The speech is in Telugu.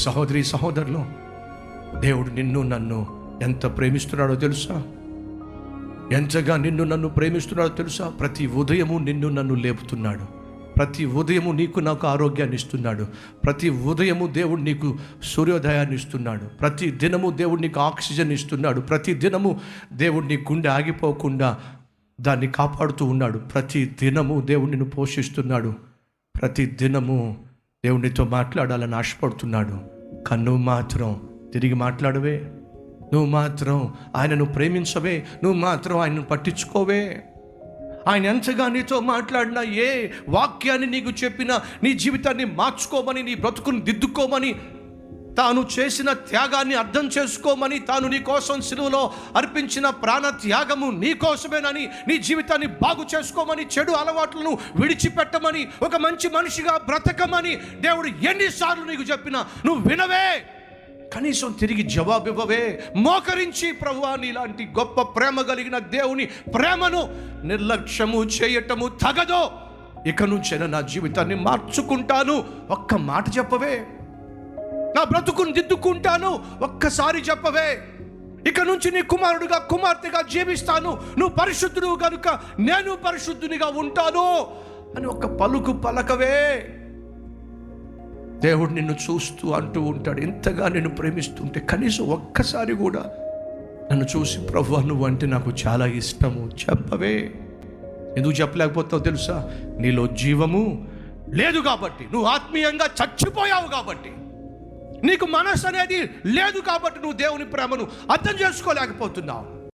సహోదరి సహోదరులు, దేవుడు నిన్ను నన్ను ఎంత ప్రేమిస్తున్నాడో తెలుసా? ఎంతగా నిన్ను నన్ను ప్రేమిస్తున్నాడో తెలుసా? ప్రతి ఉదయము నిన్ను నన్ను లేపుతున్నాడు. ప్రతి ఉదయము నీకు నాకు ఆరోగ్యాన్ని ఇస్తున్నాడు. ప్రతి ఉదయము దేవుడు నీకు సూర్యోదయాన్ని ఇస్తున్నాడు. ప్రతి దినము దేవుడు నీకు ఆక్సిజన్ ఇస్తున్నాడు. ప్రతి దినము దేవుడు నీ గుండె ఆగిపోకుండా దాన్ని కాపాడుతూ ఉన్నాడు. ప్రతి దినము దేవుడు నిన్ను పోషిస్తున్నాడు. ప్రతి దినము దేవుడు నీతో మాట్లాడాలని ఆశపడుతున్నాడు. కానీ నువ్వు మాత్రం తిరిగి మాట్లాడవే, నువ్వు మాత్రం ఆయనను ప్రేమించవే, నువ్వు మాత్రం ఆయనను పట్టించుకోవే. ఆయన ఎంతగా నీతో మాట్లాడినా, ఏ వాక్యాన్ని నీకు చెప్పినా, నీ జీవితాన్ని మార్చుకోమని, నీ బ్రతుకుని దిద్దుకోమని, తాను చేసిన త్యాగాన్ని అర్థం చేసుకోమని, తాను నీ కోసం సిలువలో అర్పించిన ప్రాణ త్యాగము నీ కోసమేనని, నీ జీవితాన్ని బాగు చేసుకోమని, చెడు అలవాట్లను విడిచిపెట్టమని, ఒక మంచి మనిషిగా బ్రతకమని దేవుడు ఎన్నిసార్లు నీకు చెప్పినా నువ్వు వినవే. కనీసం తిరిగి జవాబు ఇవ్వవే. మోకరించి, ప్రభువా నీలాంటి గొప్ప ప్రేమ కలిగిన దేవుని ప్రేమను నిర్లక్ష్యము చేయటము తగదో, ఇక నుంచైనా నా జీవితాన్ని మార్చుకుంటాను ఒక్క మాట చెప్పవే. నా బ్రతుకుని దిద్దుకుంటాను ఒక్కసారి చెప్పవే. ఇక నుంచి నీ కుమారుడుగా కుమార్తెగా జీవిస్తాను, నువ్వు పరిశుద్ధుడు కనుక నేను పరిశుద్ధునిగా ఉంటాను అని ఒక్క పలుకు పలకవే. దేవుడు నిన్ను చూస్తూ అంటూ ఉంటాడు, ఇంతగా నిన్ను ప్రేమిస్తుంటే కనీసం ఒక్కసారి కూడా నన్ను చూసి ప్రభువా నువ్వు అంటే నాకు చాలా ఇష్టము చెప్పవే. ఎందుకు చెప్పలేకపోతావు తెలుసా? నీలో జీవము లేదు కాబట్టి, నువ్వు ఆత్మీయంగా చచ్చిపోయావు కాబట్టి, నీకు మనసు అనేది లేదు కాబట్టి నువ్వు దేవుని ప్రేమను అర్థం చేసుకోలేకపోతున్నావు.